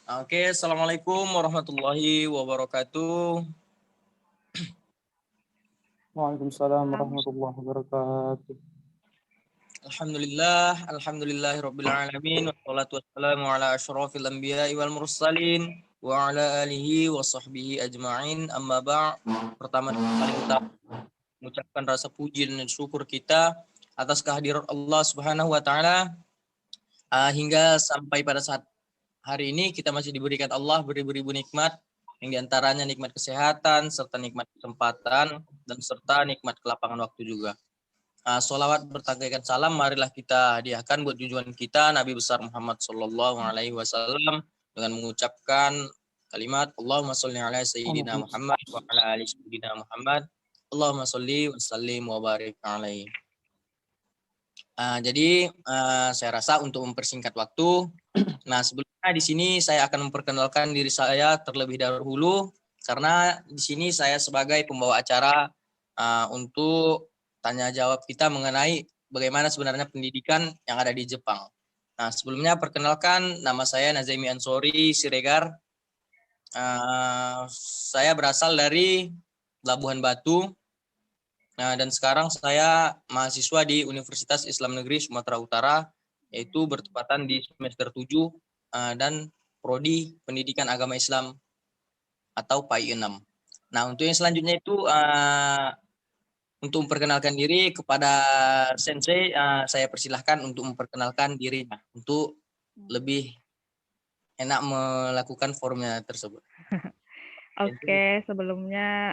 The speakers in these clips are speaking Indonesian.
Oke, Assalamualaikum warahmatullahi wabarakatuh. Waalaikumsalam warahmatullahi wabarakatuh. Alhamdulillahirabbil alamin wassalatu wassalamu ala asyrofil anbiya'i wal mursalin wa ala alihi wa sahbihi ajma'in. Amma ba'. Pertama kali kita mengucapkan rasa puji dan syukur kita atas kehadiran Allah Subhanahu wa taala hingga sampai pada saat hari ini kita masih diberikan Allah beribu-ribu nikmat, yang diantaranya nikmat kesehatan, serta nikmat kesempatan, dan serta nikmat kelapangan waktu juga. Sholawat bertagaikan salam, marilah kita hadiahkan buat junjungan kita Nabi besar Muhammad Sallallahu Alaihi Wasallam dengan mengucapkan kalimat Allahumma sholli ala Sayyidina Muhammad wa ala ali Sayyidina Muhammad. Allahumma sholli wa sallim wa barik alaihi. Jadi saya rasa untuk mempersingkat waktu, nah sebelumnya di sini saya akan memperkenalkan diri saya terlebih dahulu karena di sini saya sebagai pembawa acara untuk tanya jawab kita mengenai bagaimana sebenarnya pendidikan yang ada di Jepang. Nah sebelumnya perkenalkan, nama saya Nazemi Ansori Siregar. Saya berasal dari Labuhan Batu. Nah, dan sekarang saya mahasiswa di Universitas Islam Negeri Sumatera Utara, yaitu bertepatan di semester 7 dan prodi Pendidikan Agama Islam atau PAI 6. Nah, untuk yang selanjutnya itu untuk memperkenalkan diri kepada Sensei, saya persilahkan untuk memperkenalkan dirinya untuk lebih enak melakukan formnya tersebut. Oke, sebelumnya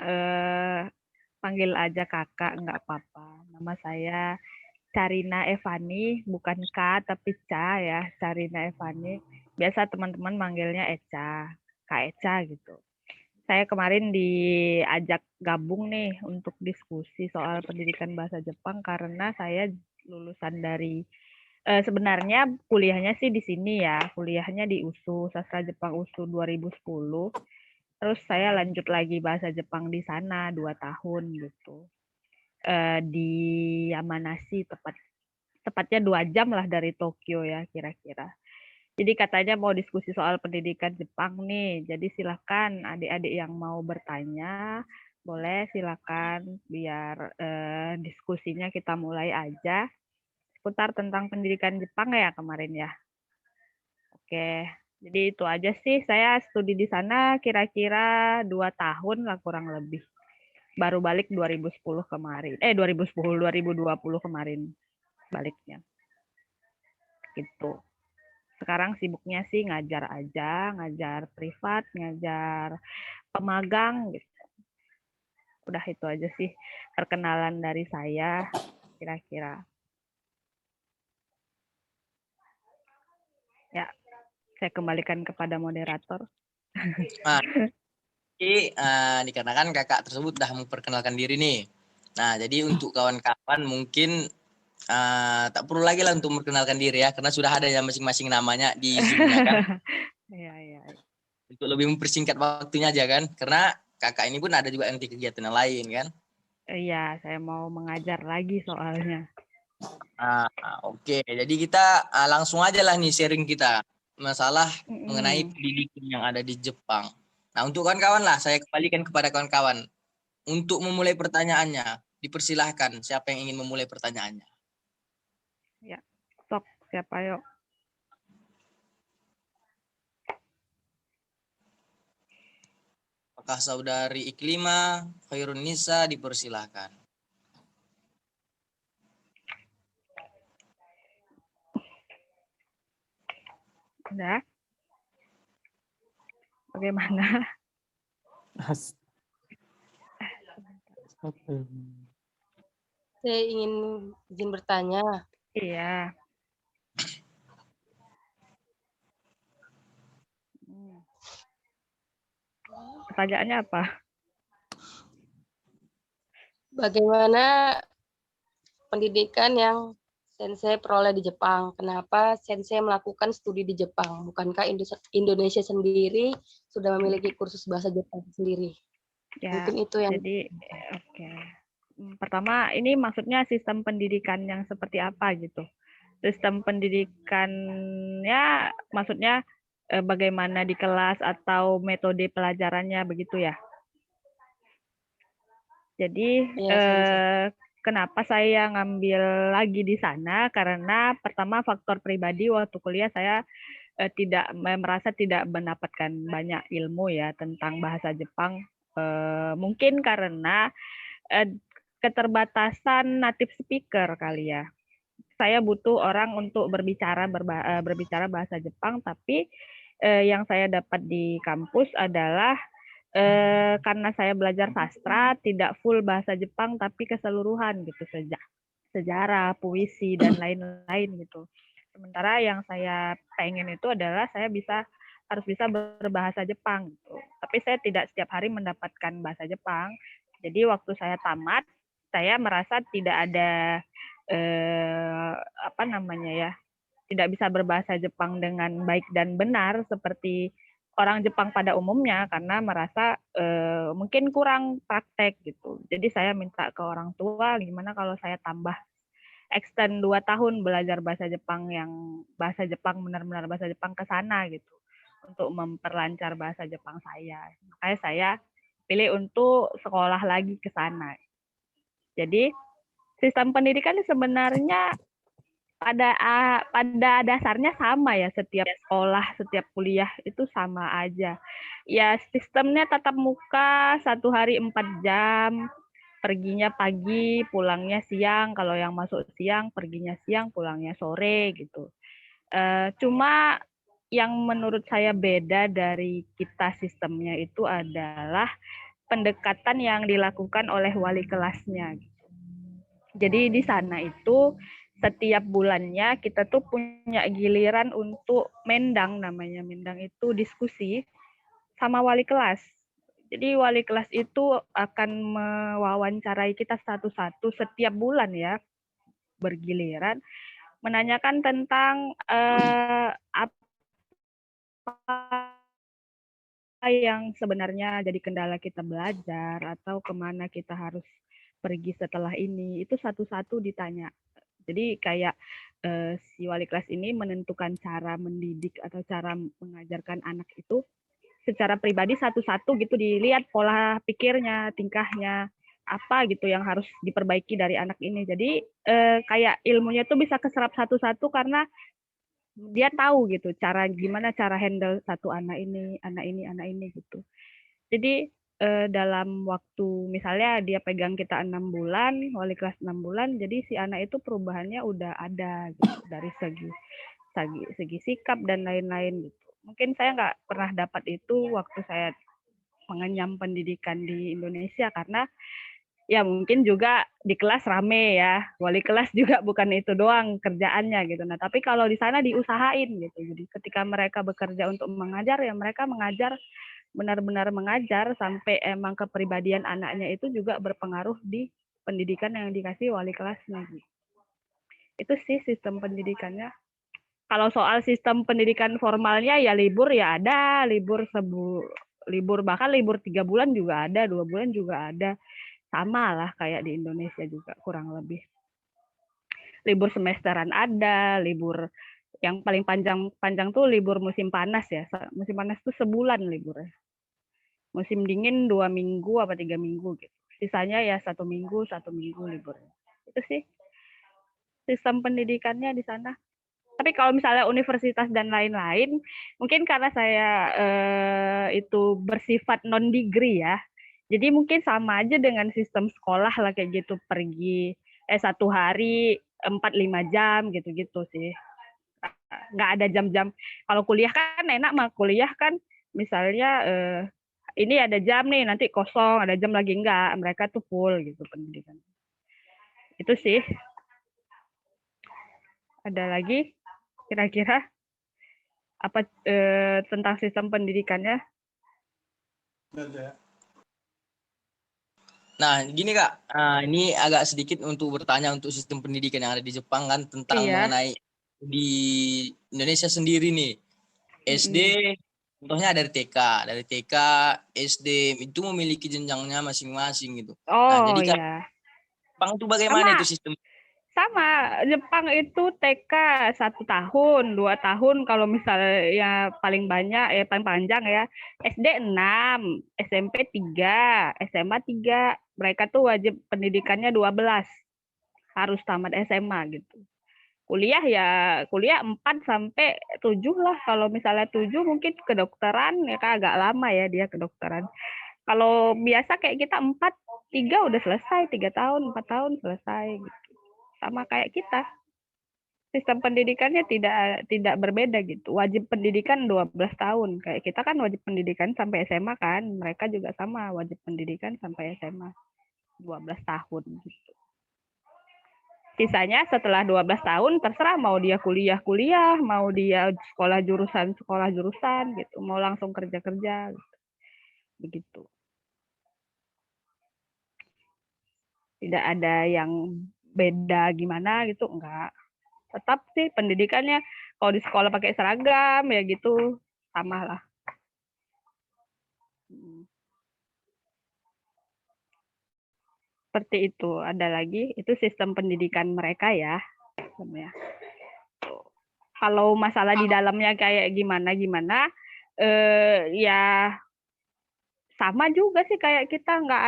panggil aja kakak, nggak apa-apa. Nama saya Carina Evani, bukan K tapi Ca ya, Carina Evani. Biasa teman-teman manggilnya Eca, Kak Eca gitu. Saya kemarin diajak gabung nih untuk diskusi soal pendidikan bahasa Jepang karena saya lulusan dari sebenarnya kuliahnya sih di sini ya, kuliahnya di USU, Sastra Jepang USU 2010. Terus saya lanjut lagi bahasa Jepang di sana 2 tahun gitu. Di Yamanashi, tepatnya 2 jam lah dari Tokyo ya kira-kira. Jadi katanya mau diskusi soal pendidikan Jepang nih. Jadi silakan adik-adik yang mau bertanya, boleh silakan biar diskusinya kita mulai aja. Seputar tentang pendidikan Jepang ya kemarin ya. Oke, jadi itu aja sih. Saya studi di sana kira-kira 2 tahun lah kurang lebih. Baru balik 2010 kemarin. 2020 kemarin baliknya. Gitu. Sekarang sibuknya sih ngajar aja, ngajar privat, ngajar pemagang gitu. Udah itu aja sih perkenalan dari saya kira-kira. Ya, saya kembalikan kepada moderator. Jadi dikarenakan kakak tersebut sudah memperkenalkan diri nih. Nah, jadi untuk kawan-kawan mungkin tak perlu lagi lah untuk memperkenalkan diri ya, karena sudah ada yang masing-masing namanya di Zoom-nya kan. Iya. Untuk lebih mempersingkat waktunya aja kan, karena kakak ini pun ada juga nanti kegiatan yang lain kan. Iya, saya mau mengajar lagi soalnya. Oke. Jadi kita langsung aja lah nih sharing kita masalah mengenai pendidikan yang ada di Jepang. Nah, untuk kawan-kawan lah, saya kembalikan kepada kawan-kawan. Untuk memulai pertanyaannya, dipersilahkan siapa yang ingin memulai pertanyaannya. Ya, sok siapa yuk? Apakah saudari Iklima, Khairun Nisa, dipersilahkan. Udah? Bagaimana? Saya ingin izin bertanya. Iya. Pertanyaannya apa? Bagaimana pendidikan yang Sensei peroleh di Jepang? Kenapa Sensei melakukan studi di Jepang? Bukankah Indonesia sendiri sudah memiliki kursus bahasa Jepang sendiri? Ya, mungkin itu yang jadi oke. Pertama, ini maksudnya sistem pendidikan yang seperti apa gitu? Sistem pendidikannya maksudnya bagaimana di kelas atau metode pelajarannya begitu ya. Jadi Iya, Sensei. kenapa saya ngambil lagi di sana karena pertama faktor pribadi waktu kuliah saya tidak merasa tidak mendapatkan banyak ilmu ya tentang bahasa Jepang. Mungkin karena keterbatasan native speaker kali ya. Saya butuh orang untuk berbicara bahasa Jepang, tapi yang saya dapat di kampus adalah karena saya belajar sastra tidak full bahasa Jepang tapi keseluruhan gitu sejarah, puisi dan lain-lain gitu. Sementara yang saya pengen itu adalah saya harus bisa berbahasa Jepang gitu. Tapi saya tidak setiap hari mendapatkan bahasa Jepang. Jadi waktu saya tamat, saya merasa tidak ada apa namanya ya, tidak bisa berbahasa Jepang dengan baik dan benar seperti orang Jepang pada umumnya karena merasa mungkin kurang praktek gitu. Jadi saya minta ke orang tua gimana kalau saya tambah extend 2 tahun belajar bahasa Jepang benar-benar bahasa Jepang ke sana gitu untuk memperlancar bahasa Jepang saya. Makanya saya pilih untuk sekolah lagi ke sana. Jadi sistem pendidikan sebenarnya pada dasarnya sama ya, setiap sekolah, setiap kuliah itu sama aja. Ya sistemnya tatap muka 1 hari 4 jam, perginya pagi, pulangnya siang. Kalau yang masuk siang, perginya siang, pulangnya sore gitu. Cuma yang menurut saya beda dari kita sistemnya itu adalah pendekatan yang dilakukan oleh wali kelasnya. Jadi di sana itu setiap bulannya kita tuh punya giliran untuk mendang, namanya mendang itu diskusi sama wali kelas. Jadi wali kelas itu akan mewawancarai kita satu-satu setiap bulan ya, bergiliran, menanyakan tentang apa yang sebenarnya jadi kendala kita belajar atau kemana kita harus pergi setelah ini, itu satu-satu ditanya. Jadi kayak si wali kelas ini menentukan cara mendidik atau cara mengajarkan anak itu secara pribadi satu-satu gitu, dilihat pola pikirnya, tingkahnya, apa gitu yang harus diperbaiki dari anak ini. Jadi kayak ilmunya tuh bisa keserap satu-satu karena dia tahu gitu gimana cara handle satu anak ini gitu. Jadi dalam waktu misalnya dia pegang kita 6 bulan, wali kelas 6 bulan, jadi si anak itu perubahannya udah ada gitu, dari segi sikap dan lain-lain gitu. Mungkin saya nggak pernah dapat itu waktu saya mengenyam pendidikan di Indonesia karena ya mungkin juga di kelas rame ya, wali kelas juga bukan itu doang kerjaannya gitu. Nah tapi kalau di sana diusahain gitu. Jadi ketika mereka bekerja untuk mengajar ya mereka mengajar benar-benar mengajar sampai emang kepribadian anaknya itu juga berpengaruh di pendidikan yang dikasih wali kelasnya gitu. Itu sih sistem pendidikannya. Kalau soal sistem pendidikan formalnya ya libur ya ada, libur bahkan libur 3 bulan juga ada, 2 bulan juga ada. Sama lah kayak di Indonesia juga kurang lebih. Libur semesteran ada, libur yang paling panjang tuh libur musim panas ya. Musim panas tuh sebulan liburnya. Musim dingin 2 minggu apa 3 minggu gitu. Sisanya ya 1 minggu liburnya. Itu sih sistem pendidikannya di sana. Tapi kalau misalnya universitas dan lain-lain, mungkin karena saya itu bersifat non degree ya. Jadi mungkin sama aja dengan sistem sekolah lah kayak gitu, pergi 1 hari 4-5 jam gitu-gitu sih. Nggak ada jam-jam. Kalau kuliah kan enak mah, kuliah kan misalnya ini ada jam nih, nanti kosong, ada jam lagi enggak. Mereka tuh full gitu pendidikan. Itu sih. Ada lagi kira-kira apa tentang sistem pendidikannya? Nah, gini Kak, ini agak sedikit untuk bertanya untuk sistem pendidikan yang ada di Jepang kan tentang mengenai di Indonesia sendiri nih. SD, contohnya dari TK, SD itu memiliki jenjangnya masing-masing gitu. Nah, jadi Kak, Jepang itu bagaimana itu sistem? Sama, Jepang itu TK 1 tahun, 2 tahun kalau misalnya ya paling banyak, ya paling panjang ya. SD 6, SMP 3, SMA 3. Mereka tuh wajib pendidikannya 12, harus tamat SMA gitu. Kuliah ya kuliah 4 sampai 7 lah. Kalau misalnya 7 mungkin kedokteran ya kan agak lama ya dia kedokteran. Kalau biasa kayak kita 4, 3 udah selesai, 3 tahun, 4 tahun selesai gitu. Sama kayak kita. Sistem pendidikannya tidak berbeda gitu. Wajib pendidikan 12 tahun. Kayak kita kan wajib pendidikan sampai SMA kan. Mereka juga sama wajib pendidikan sampai SMA 12 tahun gitu. Sisanya setelah 12 tahun terserah mau dia kuliah-kuliah, mau dia sekolah jurusan gitu, mau langsung kerja-kerja gitu. Begitu. Tidak ada yang beda gimana gitu, enggak. Tetap sih pendidikannya kalau di sekolah pakai seragam ya gitu, sama lah. Seperti itu. Ada lagi, itu sistem pendidikan mereka ya. Kalau masalah di dalamnya kayak gimana, ya sama juga sih kayak kita, nggak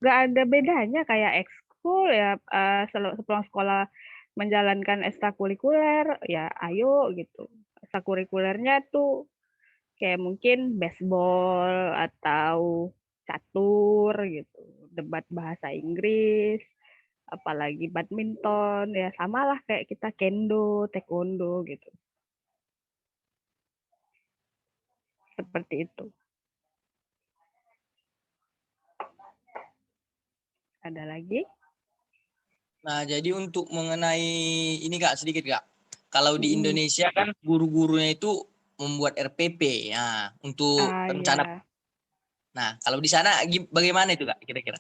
ada bedanya kayak ekskul ya, sepulang sekolah menjalankan ekstrakurikuler ya ayo gitu. Ekstrakurikulernya tuh kayak mungkin baseball atau catur gitu, debat bahasa Inggris, apalagi badminton ya samalah kayak kita kendo, taekwondo gitu. Seperti itu. Ada lagi? Nah, jadi untuk mengenai ini Kak, sedikit Kak. Kalau di Indonesia kan guru-gurunya itu membuat RPP ya untuk rencana. Ya. Nah, kalau di sana bagaimana itu Kak kira-kira?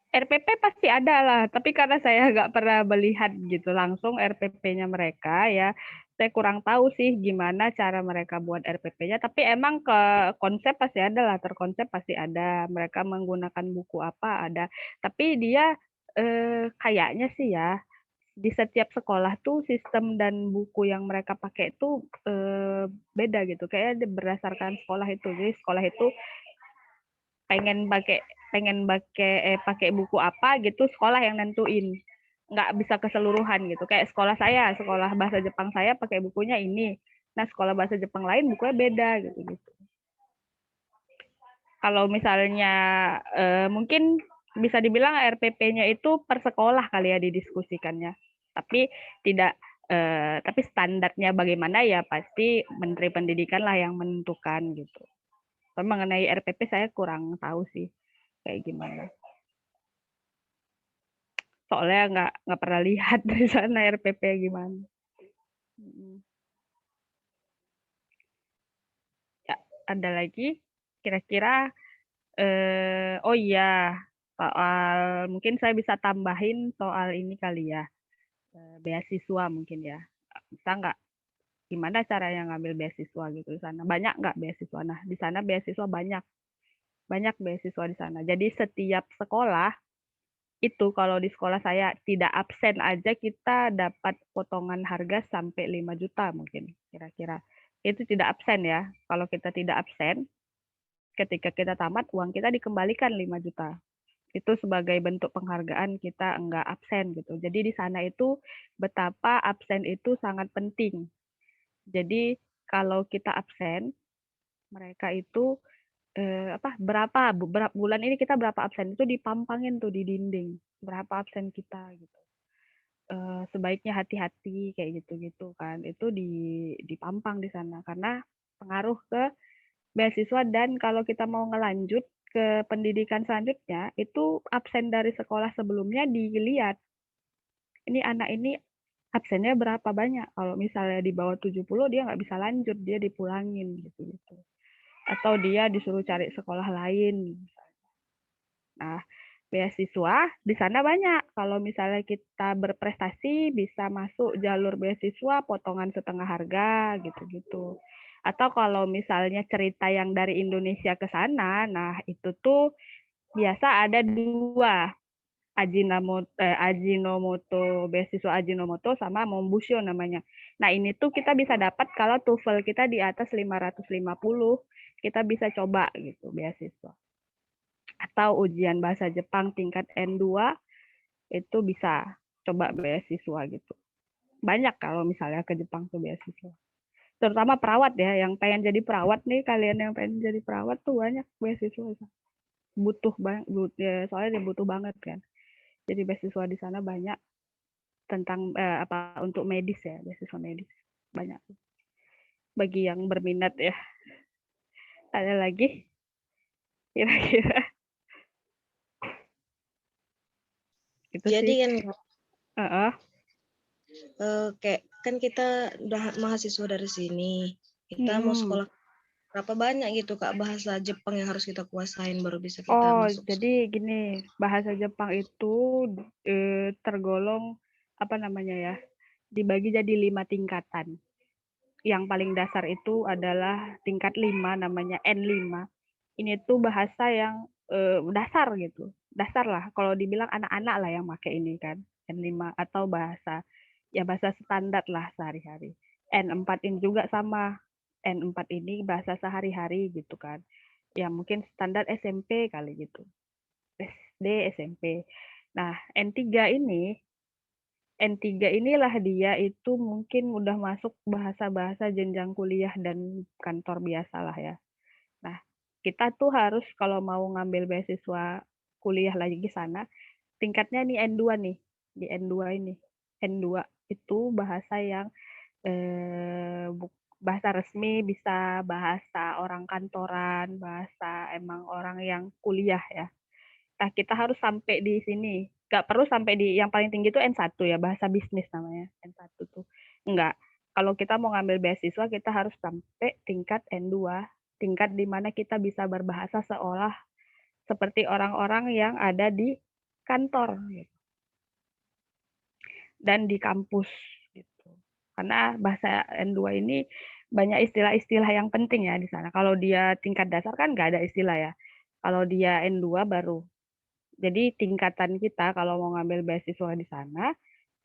RPP pasti ada lah, tapi karena saya nggak pernah melihat gitu langsung RPP-nya mereka ya, saya kurang tahu sih gimana cara mereka buat RPP-nya. Tapi emang ke konsep pasti ada lah, terkonsep pasti ada. Mereka menggunakan buku apa ada. Tapi dia kayaknya sih ya di setiap sekolah tuh sistem dan buku yang mereka pakai itu beda gitu. Kayaknya berdasarkan sekolah itu. Jadi sekolah itu pengen pakai buku apa gitu, sekolah yang nentuin, nggak bisa keseluruhan gitu. Kayak sekolah bahasa Jepang saya pakai bukunya ini, nah sekolah bahasa Jepang lain bukunya beda gitu. Kalau misalnya mungkin bisa dibilang RPP-nya itu per sekolah kali ya didiskusikannya, tapi tapi standarnya bagaimana ya pasti Menteri Pendidikan lah yang menentukan gitu. Tapi mengenai RPP saya kurang tahu sih kayak gimana. Soalnya nggak pernah lihat dari sana RPP gimana. Ya, ada lagi kira-kira oh iya, soal mungkin saya bisa tambahin soal ini kali ya. Beasiswa mungkin ya. Bisa nggak gimana caranya ngambil beasiswa gitu di sana? Banyak nggak beasiswa? Nah, di sana beasiswa banyak. Banyak beasiswa di sana. Jadi setiap sekolah itu kalau di sekolah saya tidak absen aja kita dapat potongan harga sampai 5 juta mungkin kira-kira. Itu tidak absen ya. Kalau kita tidak absen, ketika kita tamat uang kita dikembalikan 5 juta. Itu sebagai bentuk penghargaan kita enggak absen gitu. Jadi di sana itu betapa absen itu sangat penting. Jadi kalau kita absen, mereka itu berapa bulan ini kita berapa absen itu dipampangin tuh di dinding berapa absen kita gitu. Sebaiknya hati-hati kayak gitu-gitu kan, itu dipampang di sana karena pengaruh ke beasiswa. Dan kalau kita mau ngelanjut ke pendidikan selanjutnya itu absen dari sekolah sebelumnya dilihat, ini anak ini absennya berapa banyak. Kalau misalnya di bawah 70 dia nggak bisa lanjut, dia dipulangin gitu-gitu. Atau dia disuruh cari sekolah lain. Nah, beasiswa di sana banyak. Kalau misalnya kita berprestasi bisa masuk jalur beasiswa potongan setengah harga gitu-gitu. Atau kalau misalnya cerita yang dari Indonesia ke sana, nah itu tuh biasa ada dua. Ajinomoto, beasiswa Ajinomoto sama Mombusyo namanya. Nah, ini tuh kita bisa dapat kalau TOEFL kita di atas 550, kita bisa coba gitu beasiswa. Atau ujian bahasa Jepang tingkat N2 itu bisa coba beasiswa gitu. Banyak kalau misalnya ke Jepang tuh beasiswa. Terutama perawat ya, yang pengen jadi perawat nih, kalian yang pengen jadi perawat tuh banyak beasiswa. Butuh banget, ya, soalnya dia butuh banget kan. Jadi beasiswa di sana banyak tentang untuk medis ya, beasiswa medis banyak. Bagi yang berminat ya. Ada lagi kira-kira? Itu Jadi sih. kan Heeh. kayak kan kita udah mahasiswa dari sini, kita mau sekolah berapa banyak gitu Kak bahasa Jepang yang harus kita kuasain baru bisa kita Oh, masuk. jadi gini, bahasa Jepang itu tergolong apa namanya ya? Dibagi jadi 5 tingkatan. Yang paling dasar itu adalah tingkat 5 namanya N5. Ini tuh bahasa yang dasar gitu. Dasar lah, kalau dibilang anak-anak lah yang pakai ini kan. N5 atau bahasa standar lah sehari-hari. N4 ini juga sama. N4 ini bahasa sehari-hari gitu kan. Ya mungkin standar SMP kali gitu. SD, SMP. Nah, N3 inilah dia itu mungkin udah masuk bahasa-bahasa jenjang kuliah dan kantor biasa lah ya. Nah, kita tuh harus kalau mau ngambil beasiswa kuliah lagi di sana, tingkatnya nih N2 nih. Di N2 ini. N2 itu bahasa yang bahasa resmi, bisa bahasa orang kantoran, bahasa emang orang yang kuliah ya. Nah, kita harus sampai di sini. Nggak perlu sampai di yang paling tinggi itu N1 ya, bahasa bisnis namanya. N1 tuh. Enggak. Kalau kita mau ngambil beasiswa, kita harus sampai tingkat N2. Tingkat di mana kita bisa berbahasa seolah seperti orang-orang yang ada di kantor. Gitu. Dan di kampus. Gitu. Karena bahasa N2 ini banyak istilah-istilah yang penting ya di sana. Kalau dia tingkat dasar kan nggak ada istilah ya. Kalau dia N2 baru. Jadi tingkatan kita kalau mau ngambil beasiswa di sana,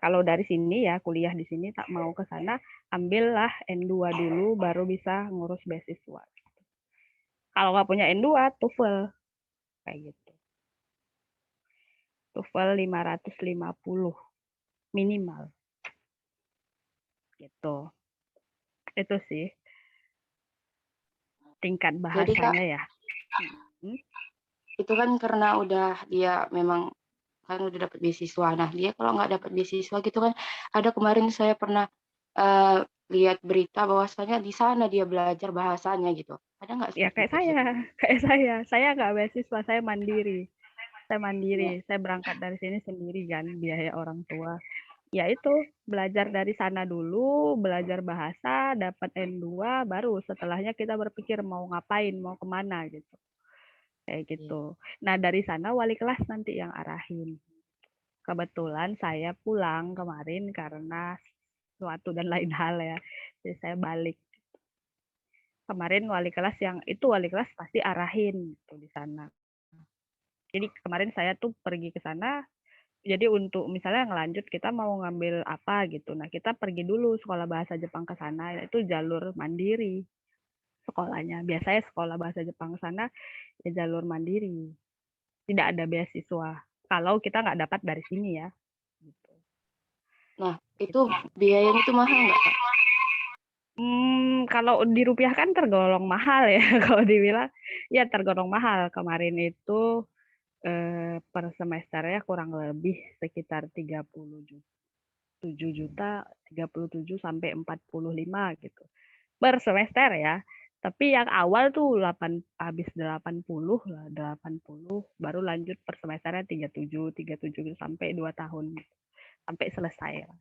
kalau dari sini ya kuliah di sini tak mau ke sana, ambillah N2 dulu baru bisa ngurus beasiswa. Kalau nggak punya N2, TOEFL kayak gitu. TOEFL 550 minimal. Gitu. Itu sih tingkat Jadi Kak, bahasanya ya. itu kan karena udah dia memang kan udah dapat beasiswa. Nah, dia kalau nggak dapat beasiswa gitu kan, ada kemarin saya pernah lihat berita bahwasanya di sana dia belajar bahasanya gitu. Ada nggak Ya seperti itu? kayak saya nggak beasiswa, saya mandiri. Saya Ya. mandiri, saya berangkat dari sini sendiri kan, biaya orang tua. Ya itu, belajar dari sana dulu, belajar bahasa, dapat N2, baru setelahnya kita berpikir mau ngapain, mau kemana gitu. Kayak gitu. Nah, dari sana wali kelas nanti yang arahin. Kebetulan saya pulang kemarin karena suatu dan lain hal ya. Jadi saya balik. Kemarin wali kelas pasti arahin gitu di sana. Jadi kemarin saya tuh pergi ke sana, jadi untuk misalnya ngelanjut kita mau ngambil apa gitu. Nah, kita pergi dulu sekolah bahasa Jepang ke sana, itu jalur mandiri sekolahnya. Biasanya sekolah bahasa Jepang ke sana ya jalur mandiri. Tidak ada beasiswa. Kalau kita nggak dapat dari sini ya. Gitu. Nah, itu biayanya itu mahal nggak Kak? Kalau dirupiahkan tergolong mahal ya. Kalau dibilang ya tergolong mahal. Kemarin itu per semesternya kurang lebih sekitar 37 juta, 37 sampai 45 gitu. Per semester ya. Tapi yang awal tuh habis 80 lah, 80 baru lanjut per semesternya 37 sampai 2 tahun. Sampai selesai.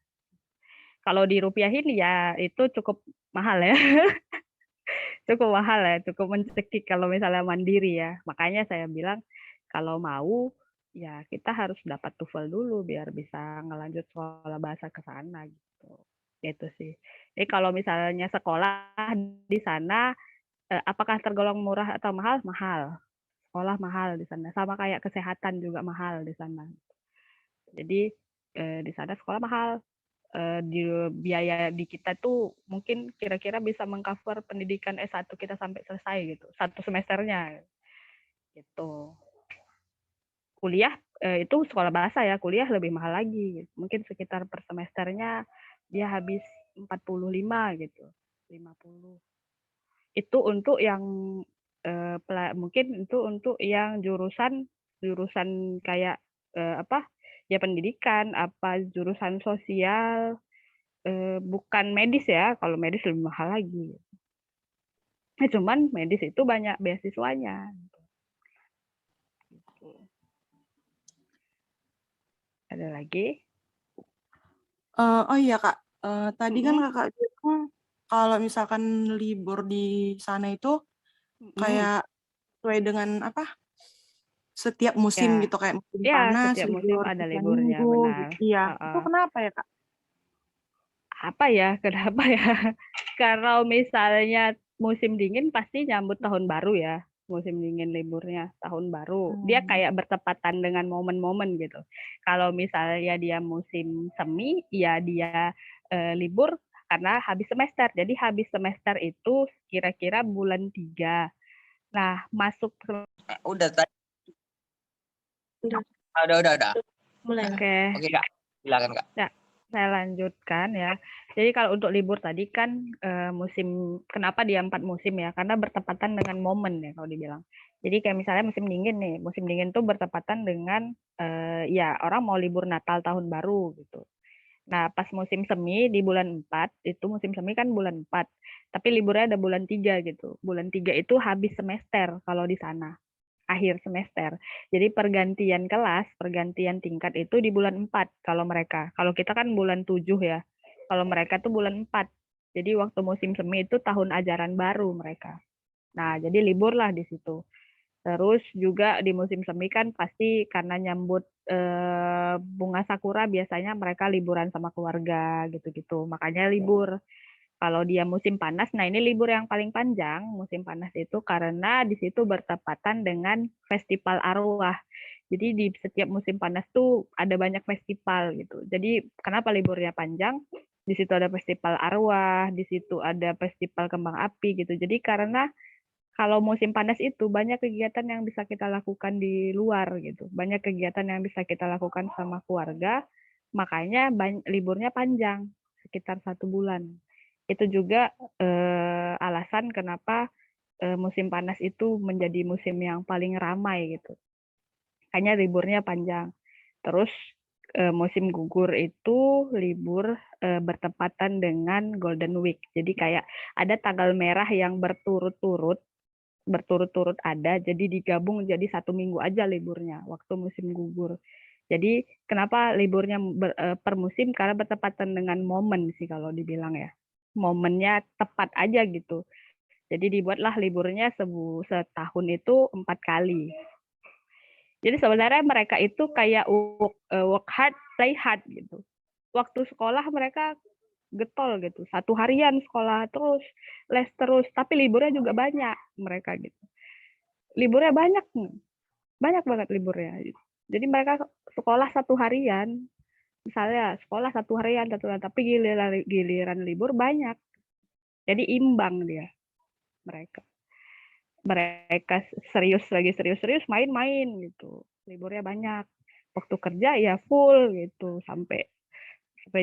Kalau dirupiahin ya itu cukup mahal ya. Cukup mahal ya, cukup mencekik kalau misalnya mandiri ya. Makanya saya bilang kalau mau ya kita harus dapat TOEFL dulu biar bisa ngelanjut sekolah bahasa ke sana gitu. Gitu sih. Jadi kalau misalnya sekolah di sana apakah tergolong murah atau mahal? Mahal. Sekolah mahal di sana. Sama kayak kesehatan juga mahal di sana. Jadi di sana sekolah mahal. Di biaya di kita tuh mungkin kira-kira bisa mengcover pendidikan S1 kita sampai selesai gitu, satu semesternya gitu. Kuliah itu sekolah bahasa ya, kuliah lebih mahal lagi gitu. Mungkin sekitar per semesternya dia habis 45 gitu, 50. Itu untuk yang mungkin itu untuk yang jurusan kayak apa ya, pendidikan, apa jurusan sosial, bukan medis ya. Kalau medis lebih mahal lagi. Cuman medis itu banyak beasiswanya. Gitu. Ada lagi? Oh iya Kak, tadi kan Mm-mm. Kakak bilang kalau misalkan libur di sana itu kayak sesuai dengan apa, setiap musim Ya, gitu, kayak musim ya panas, setiap musim libur ada 3 liburnya, minggu benar. gitu. Iya, itu kenapa ya Kak? Apa ya? Kenapa ya? Kalau misalnya musim dingin pasti nyambut tahun baru ya. Musim dingin liburnya tahun baru. Dia kayak bertepatan dengan momen-momen gitu. Kalau misalnya dia musim semi, ya dia libur karena habis semester. Jadi habis semester itu kira-kira bulan 3. Nah, masuk Udah tadi. Udah, Udah. mulai. Oke. Oke, Kak. Silakan, Kak. Ya, saya lanjutkan ya. Jadi kalau untuk libur tadi kan musim, kenapa dia 4 musim ya? Karena bertepatan dengan momen ya kalau dibilang. Jadi kayak misalnya musim dingin nih, musim dingin tuh bertepatan dengan ya orang mau libur Natal tahun baru gitu. Nah, pas musim semi di bulan 4, itu musim semi kan bulan 4, tapi liburnya ada bulan 3 gitu. Bulan 3 itu habis semester kalau di sana, akhir semester. Jadi pergantian kelas, pergantian tingkat itu di bulan 4 kalau mereka. Kalau kita kan bulan 7 ya. Kalau mereka tuh bulan 4. Jadi waktu musim semi itu tahun ajaran baru mereka. Nah, jadi libur lah di situ. Terus juga di musim semi kan pasti karena nyambut bunga sakura biasanya mereka liburan sama keluarga gitu-gitu. Makanya libur. Kalau dia musim panas, nah ini libur yang paling panjang musim panas itu karena di situ bertepatan dengan festival arwah. Jadi di setiap musim panas tuh ada banyak festival gitu. Jadi kenapa liburnya panjang? Di situ ada festival arwah, di situ ada festival kembang api gitu. Jadi karena kalau musim panas itu banyak kegiatan yang bisa kita lakukan di luar gitu. Banyak kegiatan yang bisa kita lakukan sama keluarga, makanya liburnya panjang, sekitar 1 bulan. Itu juga alasan kenapa musim panas itu menjadi musim yang paling ramai gitu. Hanya liburnya panjang. Terus musim gugur itu libur bertepatan dengan Golden Week. Jadi kayak ada tanggal merah yang berturut-turut ada, jadi digabung jadi 1 minggu aja liburnya waktu musim gugur. Jadi kenapa liburnya per musim? Karena bertepatan dengan momen sih kalau dibilang ya. Momennya tepat aja gitu. Jadi dibuatlah liburnya setahun itu 4 kali. Jadi sebenarnya mereka itu kayak work hard, play hard gitu. Waktu sekolah mereka getol gitu, 1 harian sekolah terus, les terus, tapi liburnya juga banyak mereka gitu. Liburnya banyak banget liburnya. Jadi mereka sekolah 1 harian, misalnya sekolah 1 harian, tapi giliran libur banyak. Jadi imbang dia mereka. Mereka serius main-main gitu. Liburnya banyak. Waktu kerja ya full gitu sampai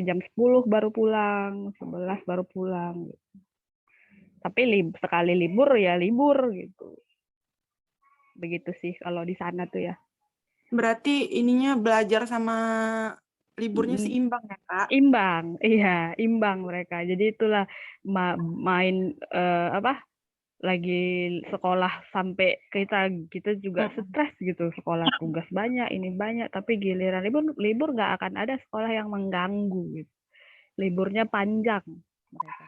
jam 10 baru pulang, 11 baru pulang gitu. Tapi sekali libur ya libur gitu. Begitu sih kalau di sana tuh ya. Berarti ininya belajar sama liburnya seimbang ya Kak? Imbang, iya, imbang mereka. Jadi itulah main lagi sekolah sampai kita juga stres gitu, sekolah tugas banyak, ini banyak, tapi giliran libur nggak akan ada sekolah yang mengganggu gitu. Liburnya panjang mereka.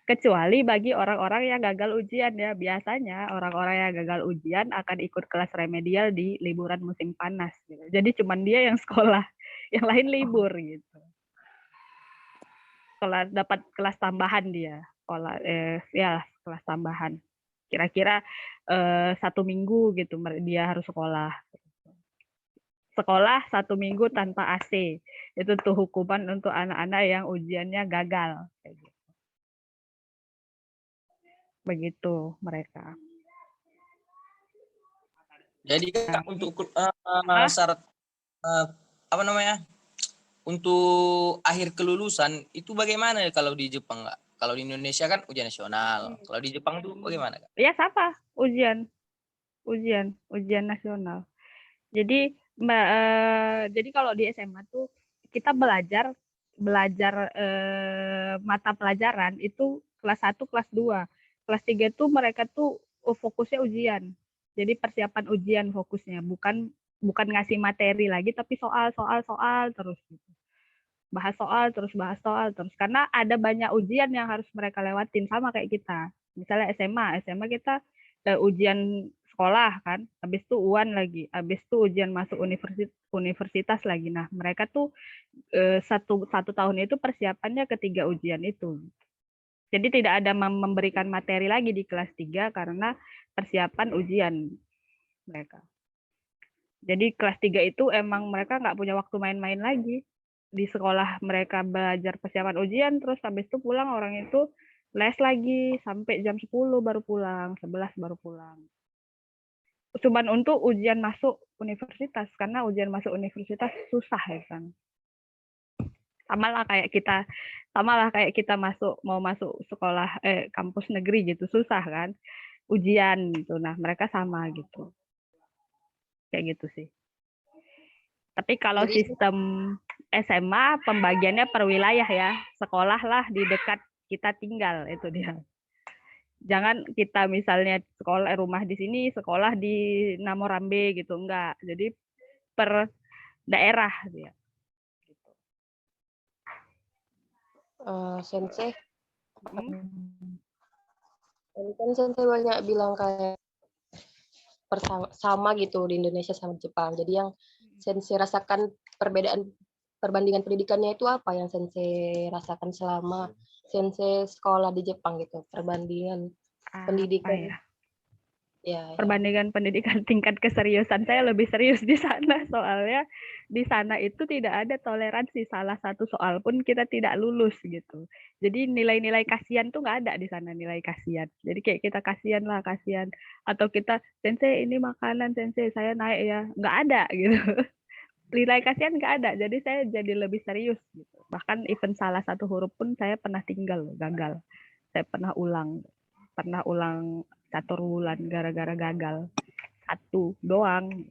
Kecuali bagi orang-orang yang gagal ujian ya. Biasanya orang-orang yang gagal ujian akan ikut kelas remedial di liburan musim panas gitu. Jadi cuman dia yang sekolah, yang lain libur gitu. Dapat kelas tambahan dia, kelas tambahan. Kira-kira 1 minggu gitu dia harus sekolah. sekolah 1 minggu tanpa AC. Itu tuh hukuman untuk anak-anak yang ujiannya gagal. Kayak gitu. Begitu mereka. Jadi Kak, untuk Hah? syarat apa namanya? Untuk akhir kelulusan itu bagaimana kalau di Jepang, Kak? Kalau di Indonesia kan ujian nasional. Kalau di Jepang tuh bagaimana, Kak? Ya sama, ujian nasional. Jadi jadi kalau di SMA tuh kita belajar mata pelajaran itu kelas 1, kelas 2. Kelas 3 tuh mereka tuh fokusnya ujian. Jadi persiapan ujian fokusnya, bukan ngasih materi lagi tapi soal terus gitu. Bahas soal terus karena ada banyak ujian yang harus mereka lewatin sama kayak kita. Misalnya SMA kita ujian sekolah kan, habis itu UAN lagi, habis itu ujian masuk universitas lagi. Nah, mereka tuh satu tahun itu persiapannya ketiga ujian itu. Jadi tidak ada memberikan materi lagi di kelas 3 karena persiapan ujian mereka. Jadi kelas 3 itu emang mereka nggak punya waktu main-main lagi. Di sekolah mereka belajar persiapan ujian, terus habis itu pulang orang itu les lagi sampai jam 10 baru pulang, 11 baru pulang. Cuman untuk ujian masuk universitas, karena ujian masuk universitas susah ya kan. Sama lah kayak kita mau masuk sekolah kampus negeri gitu, susah kan. Ujian gitu. Nah, mereka sama gitu. Kayak gitu sih. Tapi kalau Jadi sistem SMA pembagiannya per wilayah ya. Sekolah lah di dekat kita tinggal, itu dia. Jangan kita misalnya rumah di sini, sekolah di Namorambe gitu, enggak. Jadi per daerah dia. Sensei, Hmm. tadi kan Sensei banyak bilang kayak sama gitu di Indonesia sama Jepang. Jadi yang Sensei rasakan perbandingan pendidikannya itu apa yang Sensei rasakan selama Sensei sekolah di Jepang gitu, perbandingan pendidikan. Ya? Ya, Perbandingan pendidikan tingkat keseriusan saya lebih serius di sana, soalnya di sana itu tidak ada toleransi, salah satu soal pun kita tidak lulus gitu. Jadi nilai-nilai kasihan tuh nggak ada di sana, nilai kasihan. Jadi kayak kita kasihan atau kita sensei ini makanan sensei saya naik ya, nggak ada gitu. Nilai kasihan nggak ada, jadi saya jadi lebih serius gitu. Bahkan event salah satu huruf pun saya pernah tinggal, gagal. Saya pernah ulang 1 bulan gara-gara gagal 1 doang.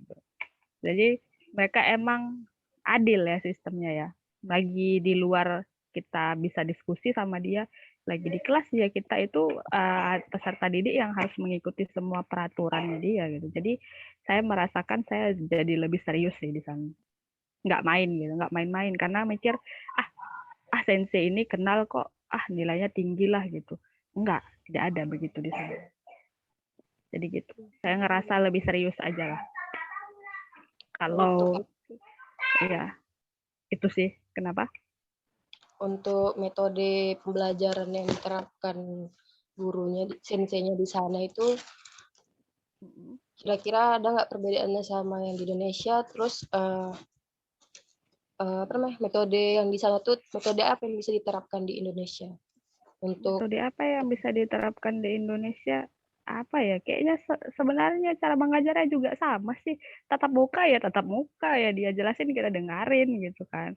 Jadi mereka emang adil ya sistemnya ya. Lagi di luar kita bisa diskusi sama dia, lagi di kelas ya kita itu peserta didik yang harus mengikuti semua peraturannya dia gitu. Jadi saya merasakan saya jadi lebih serius sih di sana. Nggak main gitu, nggak main-main karena mikir sensei ini kenal kok, nilainya tinggi lah gitu. Enggak, tidak ada begitu di sana. Jadi gitu. Saya ngerasa lebih serius aja lah. Kalau ya itu sih kenapa? untuk metode pembelajaran yang diterapkan gurunya, senseinya di sana itu kira-kira ada nggak perbedaannya sama yang di Indonesia? Terus apa namanya, metode yang di sana tuh metode apa yang bisa diterapkan di Indonesia? Metode apa yang bisa diterapkan di Indonesia? Apa ya? Kayaknya sebenarnya cara mengajarnya juga sama sih. Tatap muka ya dia jelasin kita dengerin gitu kan.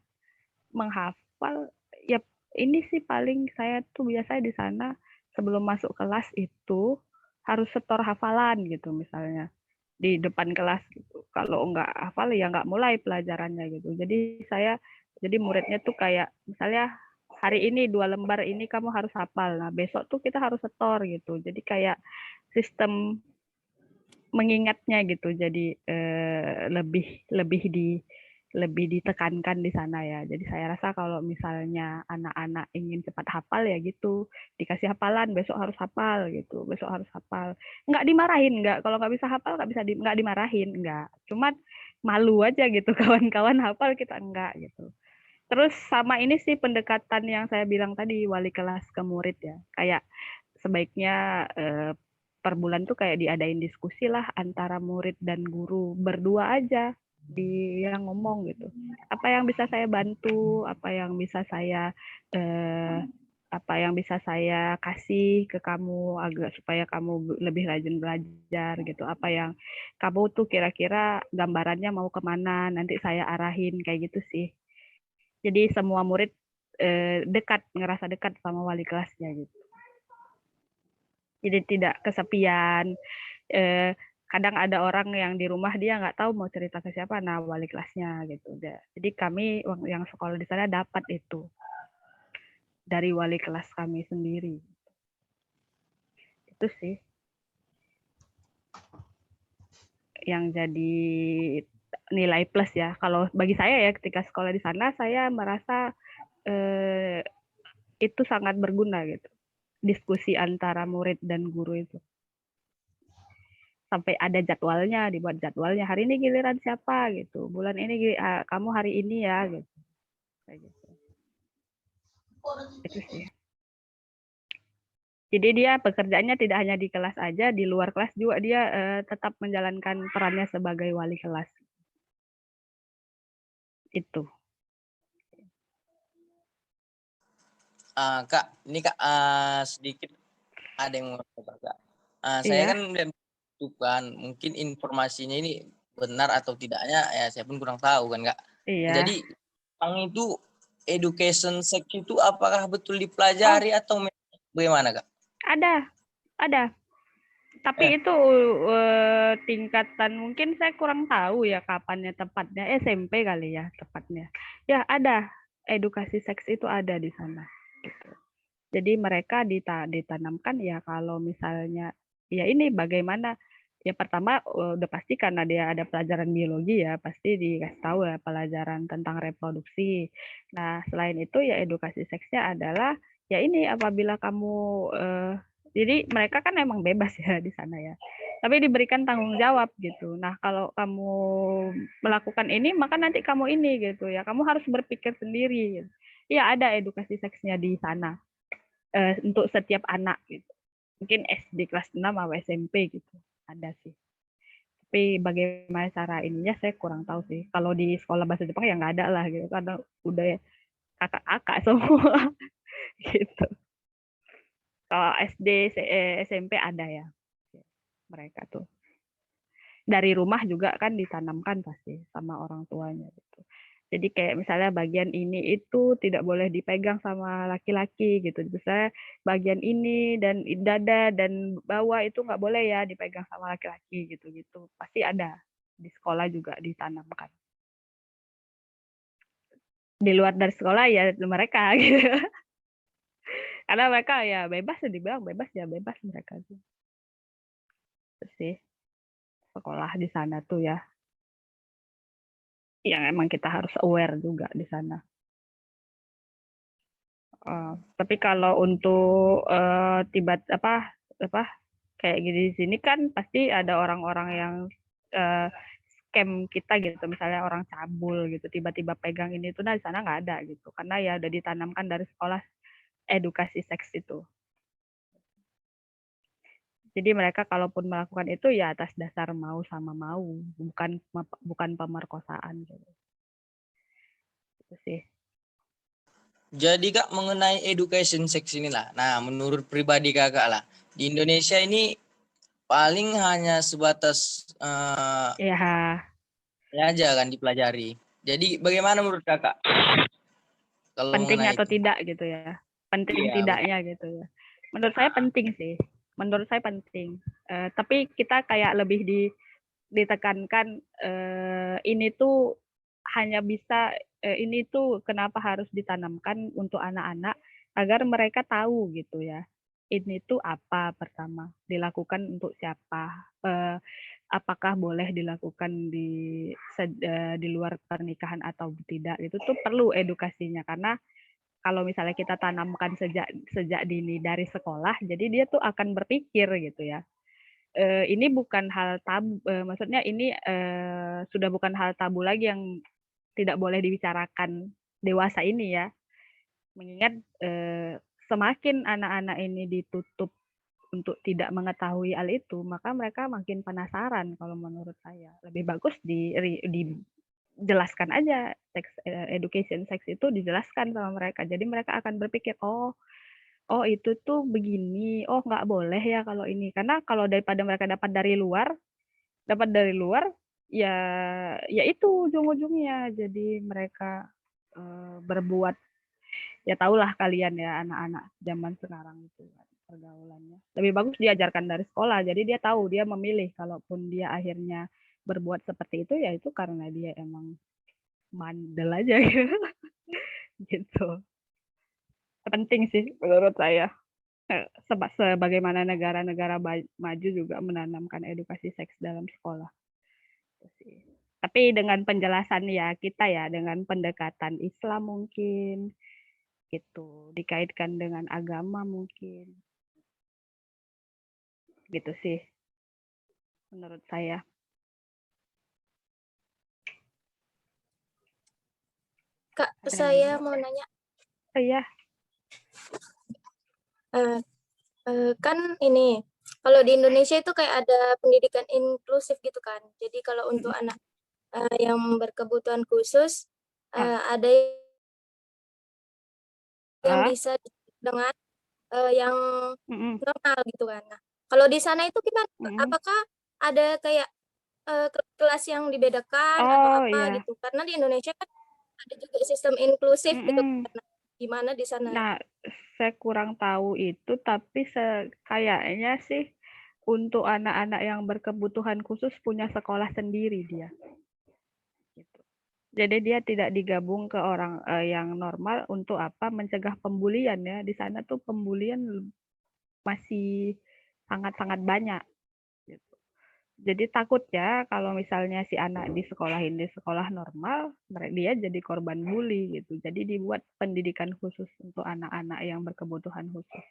Menghafal ya ini sih paling saya tuh biasanya di sana sebelum masuk kelas itu harus setor hafalan gitu misalnya di depan kelas gitu. Kalau nggak hafal ya nggak mulai pelajarannya gitu. Jadi muridnya tuh kayak misalnya hari ini 2 lembar ini kamu harus hafal. Nah besok tuh kita harus setor gitu. Jadi kayak sistem mengingatnya gitu. Jadi lebih ditekankan di sana ya. Jadi saya rasa kalau misalnya anak-anak ingin cepat hafal ya gitu, dikasih hafalan besok harus hafal gitu, besok harus hafal. Nggak dimarahin, nggak. Kalau nggak bisa hafal nggak dimarahin, nggak. Cuman malu aja gitu kawan-kawan hafal kita enggak gitu. Terus sama ini sih pendekatan yang saya bilang tadi wali kelas ke murid ya. Kayak sebaiknya per bulan tuh kayak diadain diskusi lah antara murid dan guru berdua aja dia ngomong gitu. Apa yang bisa saya bantu, apa yang bisa saya kasih ke kamu agar supaya kamu lebih rajin belajar gitu. Apa yang kamu tuh kira-kira gambarannya mau kemana, nanti saya arahin kayak gitu sih. Jadi semua murid ngerasa dekat sama wali kelasnya gitu. Jadi tidak kesepian. Kadang ada orang yang di rumah dia nggak tahu mau cerita ke siapa, nah wali kelasnya gitu. Jadi kami yang sekolah di sana dapat itu dari wali kelas kami sendiri. Itu sih yang jadi nilai plus ya. Kalau bagi saya ya ketika sekolah di sana saya merasa itu sangat berguna gitu. Diskusi antara murid dan guru itu. Sampai ada jadwalnya, dibuat jadwalnya. Hari ini giliran siapa gitu. Bulan ini kamu hari ini ya gitu. Kayak gitu. Itu sih. Jadi dia pekerjaannya tidak hanya di kelas aja, di luar kelas juga dia tetap menjalankan perannya sebagai wali kelas. Itu. Kak, ini Kak sedikit ada yang mau kata Kak. Saya Iya. kan bukan mungkin informasinya ini benar atau tidaknya ya saya pun kurang tahu kan Kak. Iya. Jadi itu education sex itu apakah betul dipelajari atau bagaimana Kak? Ada. Tapi itu tingkatan mungkin saya kurang tahu ya kapannya tepatnya, SMP kali ya tepatnya. Ya ada, edukasi seks itu ada di sana. Gitu. Jadi mereka ditanamkan ya kalau misalnya ya ini bagaimana ya pertama udah pasti karena dia ada pelajaran biologi ya pasti dikasih tahu ya pelajaran tentang reproduksi. Nah selain itu ya edukasi seksnya adalah ya ini apabila kamu jadi mereka kan emang bebas ya di sana ya. Tapi diberikan tanggung jawab gitu. Nah, kalau kamu melakukan ini, maka nanti kamu ini gitu ya. Kamu harus berpikir sendiri. Gitu. Ya, ada edukasi seksnya di sana untuk setiap anak gitu. Mungkin SD kelas 6 atau SMP gitu. Ada sih. Tapi bagaimana cara ininya saya kurang tahu sih. Kalau di sekolah bahasa Jepang ya nggak ada lah gitu. Karena udah kakak-kakak semua gitu. Kalau SD, SMP ada ya mereka tuh. Dari rumah juga kan ditanamkan pasti sama orang tuanya gitu. Jadi kayak misalnya bagian ini itu tidak boleh dipegang sama laki-laki gitu. Misalnya bagian ini dan dada dan bawah itu nggak boleh ya dipegang sama laki-laki gitu-gitu. Pasti ada di sekolah juga ditanamkan. Di luar dari sekolah ya mereka gitu. Karena mereka ya bebas ya dibilang bebas ya bebas mereka tuh. Terus sih sekolah di sana tuh ya. Yang emang kita harus aware juga di sana. Tapi kalau untuk kayak gini di sini kan pasti ada orang-orang yang scam kita gitu, misalnya orang cabul gitu, tiba-tiba pegang ini itu, nah di sana nggak ada gitu, karena ya udah ditanamkan dari sekolah edukasi seks itu. Jadi mereka kalaupun melakukan itu ya atas dasar mau sama mau, bukan pemerkosaan gitu. Itu sih. Jadi Kak mengenai education sex inilah. Nah, menurut pribadi Kakak lah, di Indonesia ini paling hanya sebatas ya aja kan dipelajari. Jadi bagaimana menurut Kakak? Kalau penting mengenai atau itu? tidak gitu ya. Penting Iya, tidaknya gitu ya. Menurut saya penting sih. Menurut saya penting. Tapi kita kayak lebih ditekankan ini tuh hanya bisa ini tuh kenapa harus ditanamkan untuk anak-anak agar mereka tahu gitu ya. Ini tuh apa pertama dilakukan untuk siapa, apakah boleh dilakukan di luar pernikahan atau tidak, itu tuh perlu edukasinya karena kalau misalnya kita tanamkan sejak dini dari sekolah, jadi dia tuh akan berpikir gitu ya. Ini bukan hal tabu, maksudnya ini sudah bukan hal tabu lagi yang tidak boleh dibicarakan dewasa ini ya. Mengingat semakin anak-anak ini ditutup untuk tidak mengetahui hal itu, maka mereka makin penasaran kalau menurut saya. Lebih bagus dijelaskan aja education seks itu dijelaskan sama mereka. Jadi mereka akan berpikir, oh itu tuh begini, oh nggak boleh ya kalau ini. Karena kalau daripada mereka dapat dari luar ya itu ujung-ujungnya. Jadi mereka berbuat, ya tahulah kalian ya anak-anak zaman sekarang itu pergaulannya. Lebih bagus diajarkan dari sekolah. Jadi dia tahu, dia memilih. Kalaupun dia akhirnya berbuat seperti itu, ya itu karena dia emang mandel aja gitu. Gitu. Penting sih menurut saya. Sebagaimana negara-negara maju juga menanamkan edukasi seks dalam sekolah. Tapi dengan penjelasan ya kita ya, dengan pendekatan Islam mungkin, gitu, dikaitkan dengan agama mungkin, gitu sih, menurut saya. Kak, Ada yang saya lain? mau nanya. Oh iya, Eh, kan ini, kalau di Indonesia itu kayak ada pendidikan inklusif gitu kan. Jadi kalau untuk anak yang berkebutuhan khusus, ada yang bisa dengan yang normal gitu kan. Nah, kalau di sana itu gimana? Apakah ada kayak kelas yang dibedakan atau apa iya. gitu? Karena di Indonesia kan ada juga sistem inklusif gitu. Gimana di sana? Nah, saya kurang tahu itu, tapi kayaknya sih untuk anak-anak yang berkebutuhan khusus punya sekolah sendiri dia. Gitu. Jadi dia tidak digabung ke orang yang normal untuk apa? Mencegah pembulian ya. Di sana tuh pembulian masih sangat-sangat banyak. Gitu. Jadi takut ya kalau misalnya si anak disekolahin di sekolah normal, dia jadi korban bully gitu. Jadi dibuat pendidikan khusus untuk anak-anak yang berkebutuhan khusus.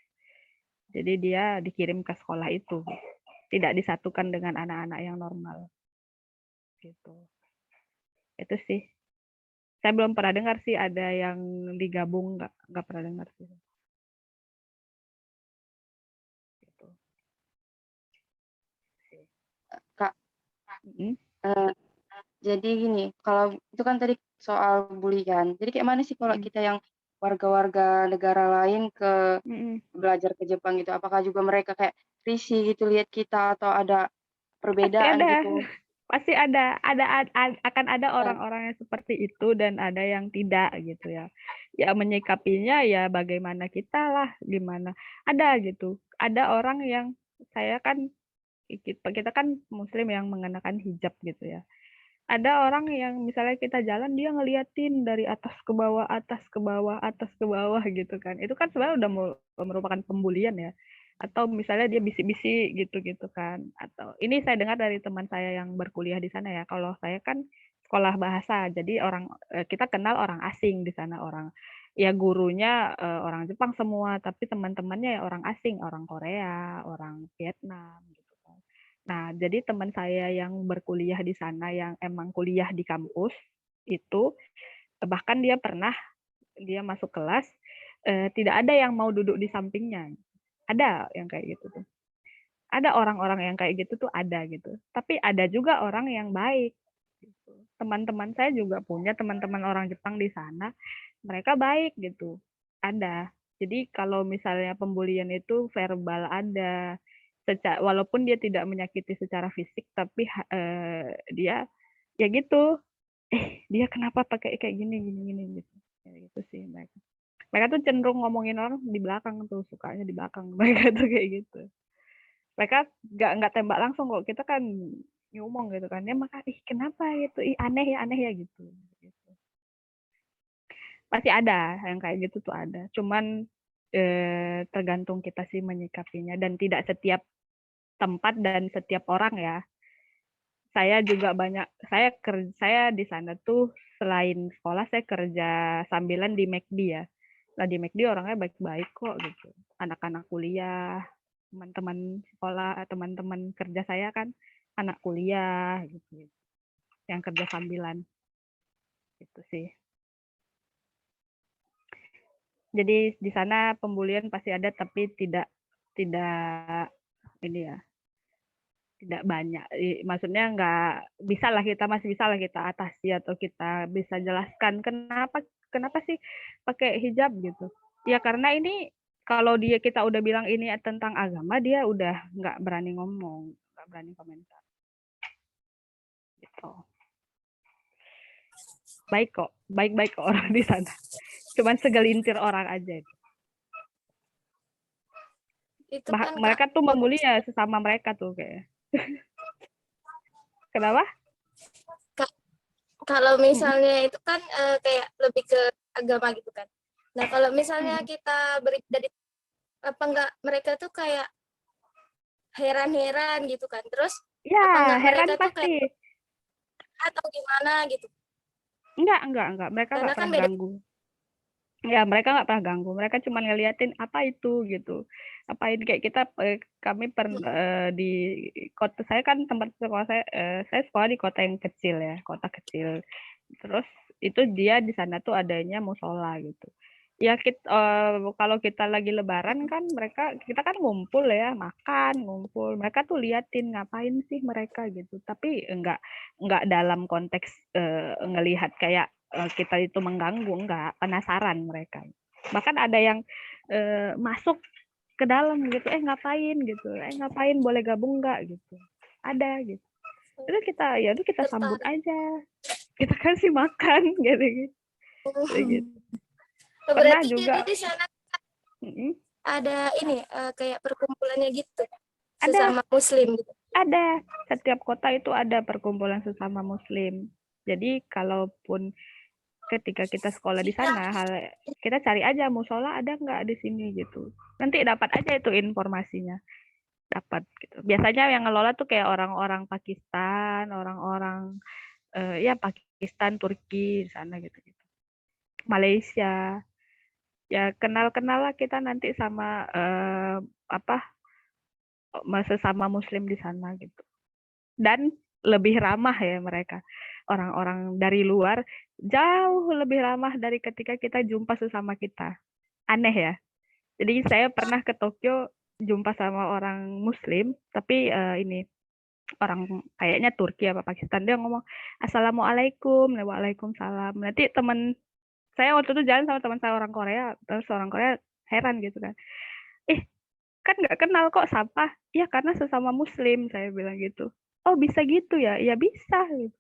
Jadi dia dikirim ke sekolah itu, tidak disatukan dengan anak-anak yang normal. Gitu. Itu sih. Saya belum pernah dengar sih ada yang digabung, nggak pernah dengar sih. Gitu. Kak, jadi gini, kalau itu kan tadi soal bully kan. Jadi kayak mana sih kalau kita yang warga-warga negara lain belajar ke Jepang gitu? Apakah juga mereka kayak risih gitu lihat kita atau ada perbedaan gitu? Pasti ada akan ada orang-orang yang seperti itu dan ada yang tidak gitu ya. Ya menyikapinya ya bagaimana kita lah, gimana. Ada gitu. Ada orang yang saya kan kita kan muslim yang mengenakan hijab gitu ya. Ada orang yang misalnya kita jalan dia ngeliatin dari atas ke bawah, atas ke bawah, atas ke bawah gitu kan. Itu kan sebenarnya udah merupakan pembulian ya. Atau misalnya dia bisik-bisik gitu kan. Atau ini saya dengar dari teman saya yang berkuliah di sana ya. Kalau saya kan sekolah bahasa, jadi kita kenal orang asing di sana, orang ya gurunya orang Jepang semua, tapi teman-temannya ya orang asing, orang Korea, orang Vietnam gitu kan. Nah, jadi teman saya yang berkuliah di sana, yang emang kuliah di kampus itu, bahkan dia masuk kelas, tidak ada yang mau duduk di sampingnya. Ada yang kayak gitu tuh. Ada orang-orang yang kayak gitu tuh ada gitu. Tapi ada juga orang yang baik. Gitu. Teman-teman saya juga punya teman-teman orang Jepang di sana, mereka baik gitu. Ada. Jadi kalau misalnya pembulian itu verbal ada, walaupun dia tidak menyakiti secara fisik, tapi dia ya gitu. Dia kenapa pakai kayak gini gitu. Ya gitu sih mereka. Mereka tuh cenderung ngomongin orang di belakang tuh, sukanya di belakang. Mereka tuh kayak gitu. Mereka nggak tembak langsung kok. Kita kan ngomong gitu kan. Ya maka kenapa gitu? Aneh ya gitu. Pasti ada yang kayak gitu tuh ada. Cuman tergantung kita sih menyikapinya dan tidak setiap tempat dan setiap orang ya. Saya juga saya di sana tuh selain sekolah saya kerja sambilan di McD ya. Nah di McD orangnya baik-baik kok gitu. Anak-anak kuliah, teman-teman sekolah, teman-teman kerja saya kan anak kuliah gitu. Yang kerja sambilan. Gitu sih. Jadi di sana pembulian pasti ada tapi tidak tidak ini ya, tidak banyak. Maksudnya masih bisa lah kita atasi atau kita bisa jelaskan kenapa sih pakai hijab gitu. Ya karena ini kalau kita udah bilang ini tentang agama, dia udah nggak berani ngomong, nggak berani komentar. Gitu. Baik-baik kok orang di sana. Cuman segelintir orang aja. Itu kan Mereka tuh membuli ya sesama mereka tuh kayak. Kenapa? Kalau misalnya itu kan kayak lebih ke agama gitu kan. Nah kalau misalnya kita dari apa enggak mereka tuh kayak heran-heran gitu kan. Terus ya apa enggak heran mereka pasti. tuh kayak atau gimana gitu. Enggak. Mereka nggak pernah ganggu. Ya, mereka nggak pernah ganggu. Mereka cuma ngeliatin apa itu gitu. Apa ini kayak kami di kota saya kan tempat sekolah saya sekolah di kota yang kecil ya, kota kecil. Terus itu dia di sana tuh adanya musola gitu. Ya kalau kita lagi lebaran kan kita kan ngumpul ya, makan, ngumpul. Mereka tuh liatin ngapain sih mereka gitu. Tapi enggak dalam konteks ngelihat kayak kita itu mengganggu, enggak, penasaran mereka. Bahkan ada yang masuk ke dalam gitu, ngapain gitu, ngapain, boleh gabung enggak gitu. Ada gitu. Itu kita sambut aja. Kita kasih makan gitu. Pernah Berarti juga jadi di sana ada ini kayak perkumpulannya gitu. Sesama muslim gitu. Ada. Setiap kota itu ada perkumpulan sesama muslim. Jadi kalaupun ketika kita sekolah di sana, kita cari aja musola ada nggak di sini gitu. Nanti dapat aja itu informasinya. Dapat gitu. Biasanya yang ngelola tuh kayak orang-orang Pakistan, orang-orang Pakistan, Turki di sana gitu. Malaysia. Ya kenal-kenal lah kita nanti sama sesama muslim di sana gitu. Dan lebih ramah ya mereka. Orang-orang dari luar jauh lebih ramah dari ketika kita jumpa sesama kita. Aneh ya. Jadi saya pernah ke Tokyo jumpa sama orang muslim, tapi ini orang kayaknya Turki apa Pakistan, dia ngomong assalamualaikum, waalaikumsalam. Nanti teman saya waktu itu jalan sama teman saya orang Korea, terus orang Korea heran gitu kan. Kan nggak kenal kok sapa. Ya karena sesama muslim, saya bilang gitu. Oh bisa gitu ya? Ya bisa. Gitu.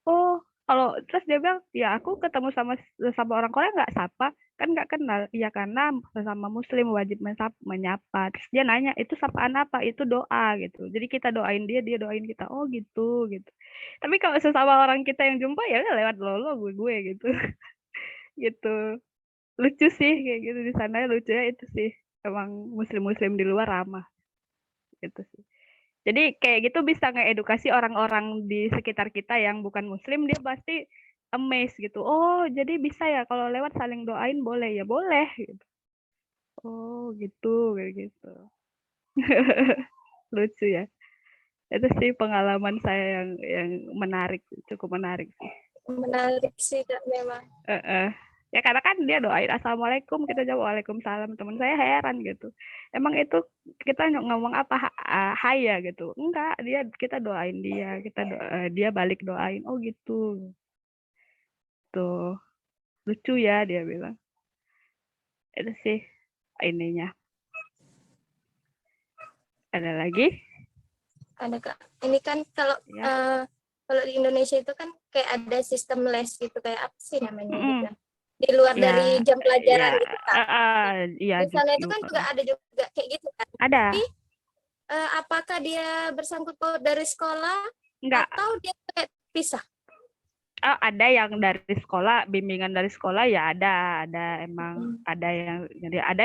Oh kalau terus dia bilang, ya aku ketemu sama orang Korea nggak sapa, kan nggak kenal. Ya karena sesama muslim wajib menyapa. Terus dia nanya, itu sapaan apa? Itu doa gitu. Jadi kita doain dia doain kita. Oh gitu. Tapi kalau sesama orang kita yang jumpa ya udah lewat lolo gue gitu. Gitu. Lucu sih kayak gitu di sana, lucunya itu sih. Emang muslim-muslim di luar ramah. Gitu sih. Jadi kayak gitu bisa ngeedukasi orang-orang di sekitar kita yang bukan muslim, dia pasti amazed gitu. Oh, jadi bisa ya kalau lewat saling doain boleh ya? Boleh gitu. Oh, gitu kayak gitu. Lucu ya. Itu sih pengalaman saya yang menarik, cukup menarik sih. Menarik sih Kak memang. Ya karena kan dia doain assalamualaikum, kita jawab waalaikumsalam. Teman saya heran gitu. Emang itu kita ngomong apa hai ya gitu? Enggak, kita doain dia, dia balik doain. Oh gitu. Tuh. Lucu ya dia bilang. Itu sih ininya. Ada lagi? Ada Kak. Ini kan kalau kalau di Indonesia itu kan kayak ada sistem les gitu, kayak apa sih namanya gitu. Di luar dari jam pelajaran gitu kan. Di sana itu kan juga ada juga kayak gitu kan. Ada. Tapi apakah dia bersangkut paut dari sekolah? Enggak. Atau dia kayak pisah? Oh, ada yang dari sekolah, bimbingan dari sekolah ya ada emang ada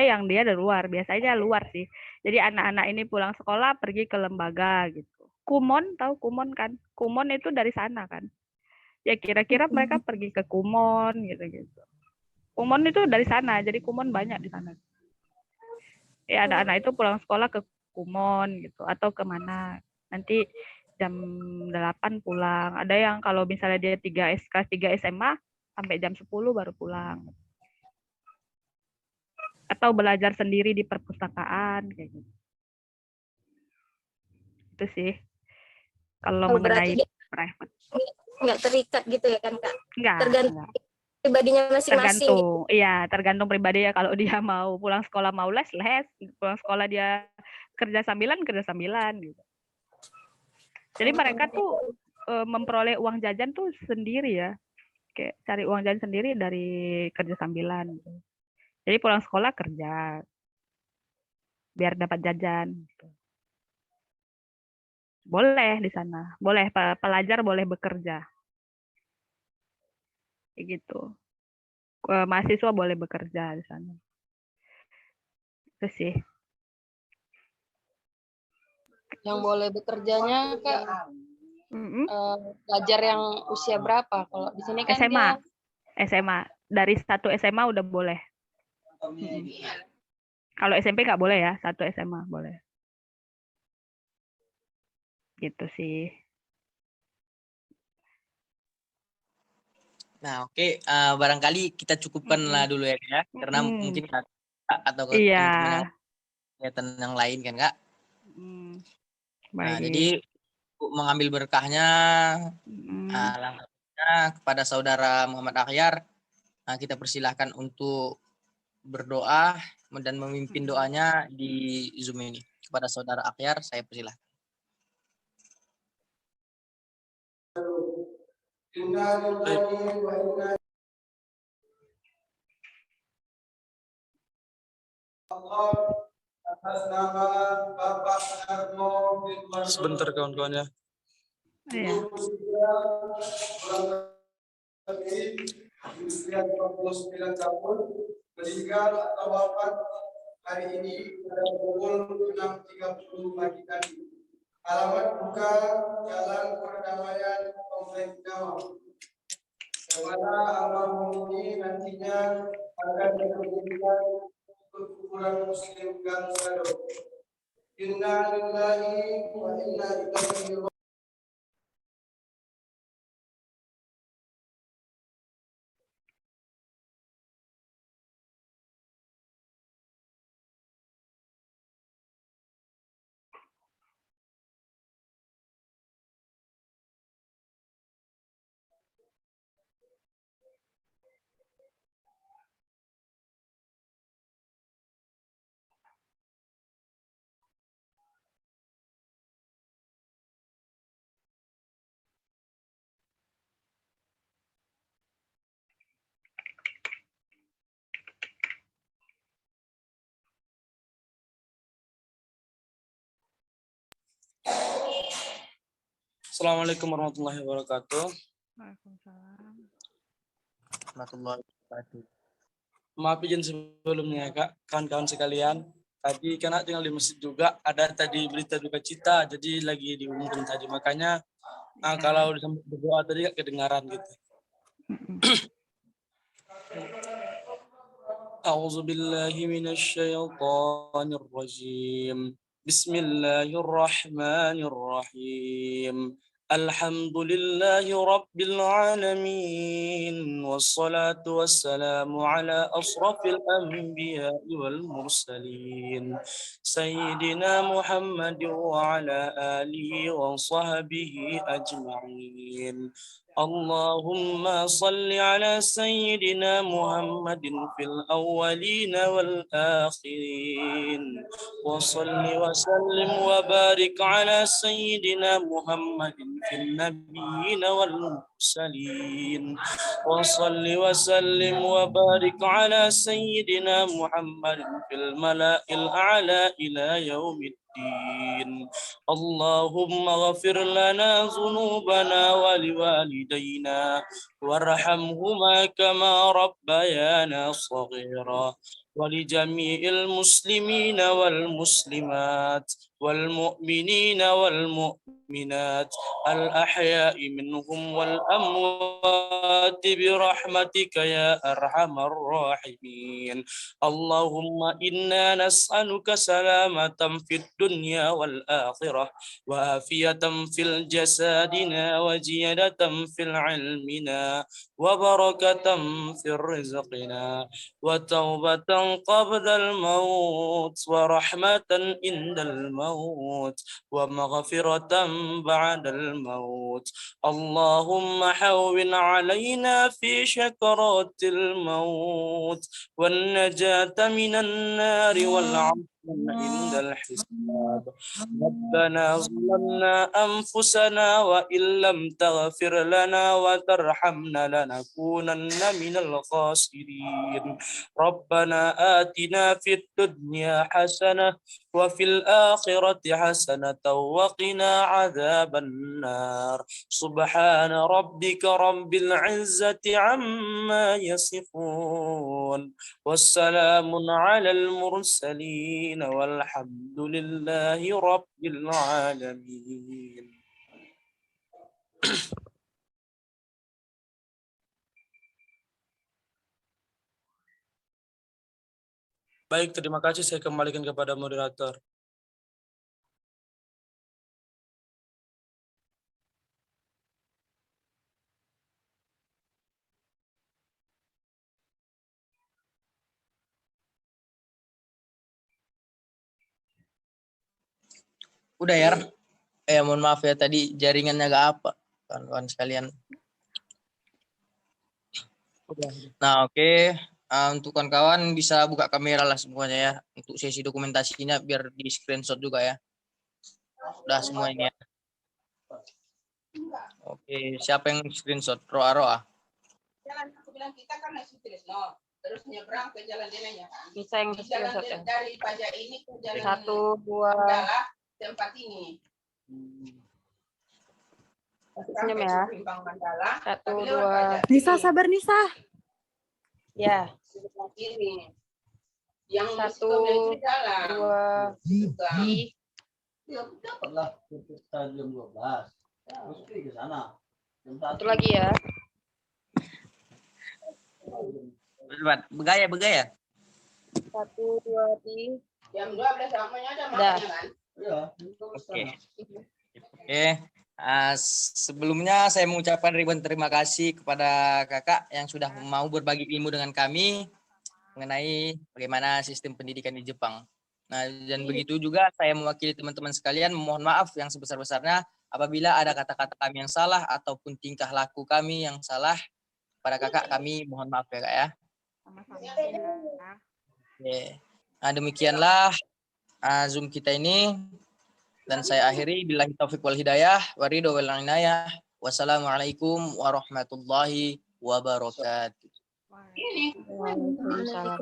yang dia dari luar, biasanya luar sih. Jadi anak-anak ini pulang sekolah pergi ke lembaga gitu. Kumon, tahu Kumon kan? Kumon itu dari sana kan. Ya kira-kira mereka pergi ke Kumon gitu. Kumon itu dari sana, jadi Kumon banyak di sana. Ya anak-anak itu pulang sekolah ke Kumon gitu atau kemana. Nanti jam 8 pulang. Ada yang kalau misalnya dia kelas 3 SMA sampai jam 10 baru pulang. Atau belajar sendiri di perpustakaan kayak gitu. Itu sih. Kalau Oh, berarti mengenai private. nggak terikat gitu ya kan Kak? Enggak. Tergantung pribadinya masing-masing. Tergantung, iya tergantung pribadi ya. Kalau dia mau pulang sekolah mau les, pulang sekolah dia kerja sambilan gitu. Jadi mereka tuh memperoleh uang jajan tuh sendiri ya, kayak cari uang jajan sendiri dari kerja sambilan. Jadi pulang sekolah kerja, biar dapat jajan. Boleh di sana, boleh pelajar boleh bekerja, kayak gitu. Mahasiswa boleh bekerja di sana. Itu sih. Yang boleh bekerjanya Kak, pelajar yang usia berapa? Kalau di sini kan SMA. Dari 1 SMA udah boleh. Kalau SMP nggak boleh ya, 1 SMA boleh. Gitu sih. Nah, oke. Barangkali kita cukupkanlah dulu ya, karena mungkin atau teman-teman yang lain kan, Kak. Nah, jadi untuk mengambil berkahnya, langkahnya kepada saudara Muhammad Akhyar, kita persilahkan untuk berdoa dan memimpin doanya di Zoom ini. Kepada saudara Akhyar, saya persilahkan. Atas nama Bapak Soeharto, sebentar kawan-kawan ya. Usia 29 tahun, meninggal atau wafat hari ini pada pukul 6.30 pagi tadi. Alamat buka Jalan Perdamaian Kompleks Gawang. Yang mana almarhum ini nantinya akan dikebumikan perkumpulan Muslim Gang Sado. Inna lillahi wa inna ilaihi raji'un. Assalamualaikum warahmatullahi wabarakatuh. Waalaikumsalam. Warahmatullahi wabarakatuh. Maaf izin sebelumnya Kak, kawan-kawan sekalian. Tadi kan tinggal di masjid juga, ada tadi berita duka cita, jadi lagi diumumkan tadi. Makanya kalau berdoa tadi gak kedengaran gitu. A'udzubillahi minasyaitonir rajim. Bismillahirrahmanirrahim. Alhamdulillahi Rabbil Alamin. Wassalatu wassalamu ala asrafil anbiya wal mursalin. Sayyidina Muhammad wa ala alihi wa sahbihi ajma'in. Allahumma salli ala Sayyidina Muhammadin fil awwalin wal akhirin. Wa salli wa sallim wa barik ala Sayyidina Muhammadin fil nabiyyin wal mursalin. Wa salli wa sallim wa barik ala Sayyidina Muhammadin fil mala'il a'la ila yaumiddin. Allahumma ghafir lana dhunubana wa liwalidayna warhamhuma kama rabbayana saghira. ولجميع المسلمين والمسلمات والمؤمنين والمؤمنات الأحياء منهم والأموات برحمتك يا أرحم الراحمين. اللهم إنا نسألك سلامة في الدنيا والآخرة وعافية في جسدنا وزيادة في علمنا وبركة في رزقنا وتوبة قبل الموت ورحمة عند الموت الموت ومغفرة بعد الموت. اللهم حول علينا في شكرات الموت والنجاة من النار والعفو عند الحساب. ربنا ظلمنا أنفسنا وإن لم تغفر لنا وترحمنا لنكونن من الخاسرين. ربنا آتنا في الدنيا حسنة وفي الآخرة حسنة وقنا عذاب النار. سبحان ربك رب العزة عما يصفون والسلام على المرسلين والحمد لله رب العالمين. Baik, terima kasih. Saya kembalikan kepada moderator. Udah ya. Mohon maaf ya tadi jaringannya gak apa kawan-kawan sekalian. Nah, oke. Untuk kawan-kawan bisa buka kamera lah semuanya ya. Untuk sesi dokumentasinya biar di screenshot juga ya. Udah semuanya. Oke, siapa yang screenshot? Roa. Jalan aku bilang kita kan masih terus nyebrang ke jalan denanya kan. Bisa yang jalan dari pajak ini ke jalan 1, 2 tempat ini. Senyum ya. 1, 2. Nisa, sabar Nisa. Ya. Ini. Yang 1, 2, 3. Ya, dapatlah stadium 12. Terus pergi ke sana. Satu lagi ya. Begaya. 1, 2, 3. Jam 12 samanya ada Dah. makannya kan? Iya. Oke. Sebelumnya saya mengucapkan ribuan terima kasih kepada kakak yang sudah mau berbagi ilmu dengan kami mengenai bagaimana sistem pendidikan di Jepang. Nah, dan begitu juga saya mewakili teman-teman sekalian mohon maaf yang sebesar-besarnya apabila ada kata-kata kami yang salah ataupun tingkah laku kami yang salah. Pada kakak kami mohon maaf ya kak ya. Oke. Nah, demikianlah Zoom kita ini. Dan saya akhiri billahi taufiq wal hidayah waridho wal inayah. Wassalamualaikum warahmatullahi wabarakatuh. Waalaikumsalam.